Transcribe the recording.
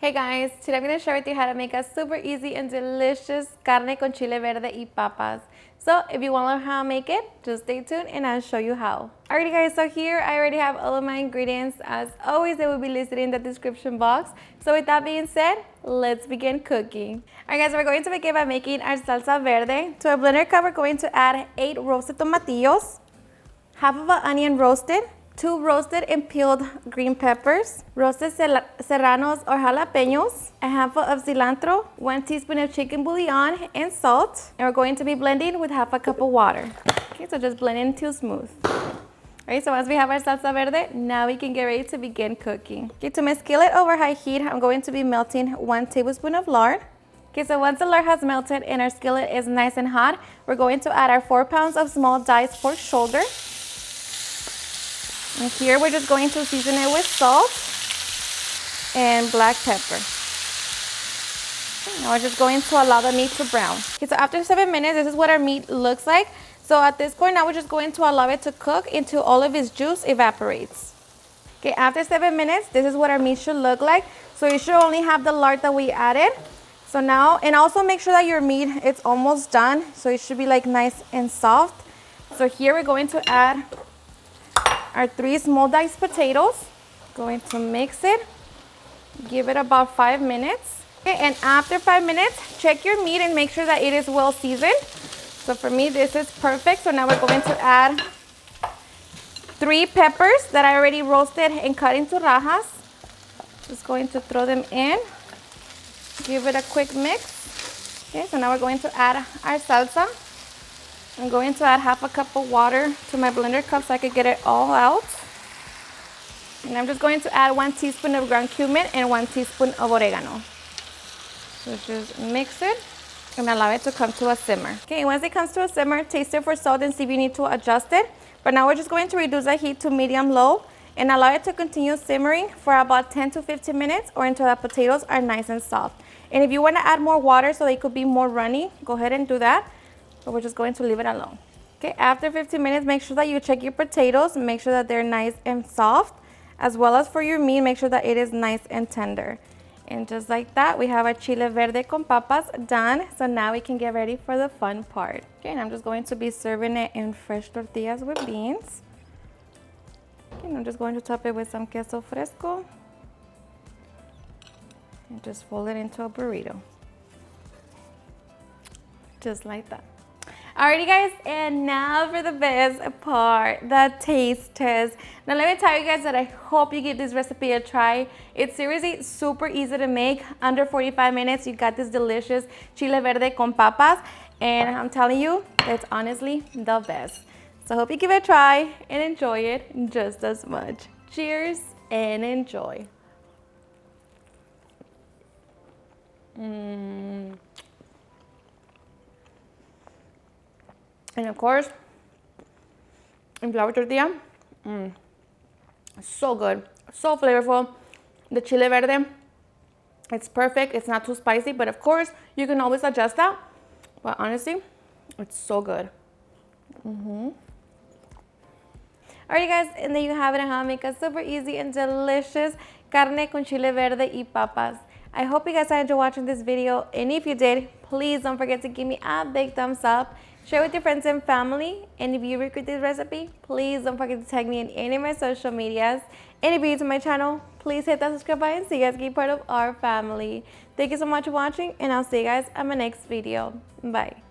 Hey guys, today I'm going to share with you how to make a super easy and delicious carne con chile verde y papas. So if you want to learn how to make it, just stay tuned and I'll show you how. Alrighty guys, so here I already have all of my ingredients. As always, they will be listed in the description box. So with that being said, let's begin cooking. Alright guys, we're going to begin by making our salsa verde. To a blender cup, we're going to add 8 roasted tomatillos, half of an onion roasted, 2 roasted and peeled green peppers, roasted serranos or jalapeños, a handful of cilantro, 1 teaspoon of chicken bouillon, and salt. And we're going to be blending with half a cup of water. Okay, so just blend until smooth. Alright, so once we have our salsa verde, now we can get ready to begin cooking. Okay, to my skillet over high heat, I'm going to be melting 1 tablespoon of lard. Okay, so once the lard has melted and our skillet is nice and hot, we're going to add our 4 pounds of small diced pork shoulder. And here we're just going to season it with salt and black pepper. Okay, now we're just going to allow the meat to brown. Okay, so after 7 minutes, this is what our meat looks like. So at this point, now we're just going to allow it to cook until all of its juice evaporates. Okay, after 7 minutes, this is what our meat should look like. So you should only have the lard that we added. So now, and also make sure that your meat is almost done. So it should be like nice and soft. So here we're going to add our 3 small diced potatoes. Going to mix it, give it about 5 minutes. Okay, and after 5 minutes, check your meat and make sure that it is well seasoned. So for me, this is perfect. So now we're going to add 3 peppers that I already roasted and cut into rajas. Just going to throw them in, give it a quick mix. Okay, so now we're going to add our salsa. I'm going to add half a cup of water to my blender cup so I can get it all out. And I'm just going to add 1 teaspoon of ground cumin and 1 teaspoon of oregano. So just mix it and allow it to come to a simmer. Okay, once it comes to a simmer, taste it for salt and see if you need to adjust it. But now we're just going to reduce the heat to medium-low and allow it to continue simmering for about 10 to 15 minutes or until the potatoes are nice and soft. And if you want to add more water so they could be more runny, go ahead and do that. But we're just going to leave it alone. Okay, after 15 minutes, make sure that you check your potatoes, make sure that they're nice and soft, as well as for your meat, make sure that it is nice and tender. And just like that, we have our chile verde con papas done. So now we can get ready for the fun part. Okay, and I'm just going to be serving it in fresh tortillas with beans. Okay, and I'm just going to top it with some queso fresco. And just fold it into a burrito. Just like that. Alrighty guys, and now for the best part, the taste test. Now let me tell you guys that I hope you give this recipe a try. It's seriously super easy to make. Under 45 minutes, you got this delicious chile verde con papas. And I'm telling you, it's honestly the best. So I hope you give it a try and enjoy it just as much. Cheers and enjoy. And of course, in flour tortilla, so good, so flavorful. The chile verde, it's perfect. It's not too spicy, but of course, you can always adjust that. But honestly, it's so good. Alrighty guys, and there you have it on how to make a super easy and delicious carne con chile verde y papas. I hope you guys enjoyed watching this video, and if you did, please don't forget to give me a big thumbs up. Share with your friends and family, and if you regret this recipe, please don't forget to tag me in any of my social medias. And if you're new to my channel, please hit that subscribe button so you guys can be part of our family. Thank you so much for watching, and I'll see you guys on my next video. Bye.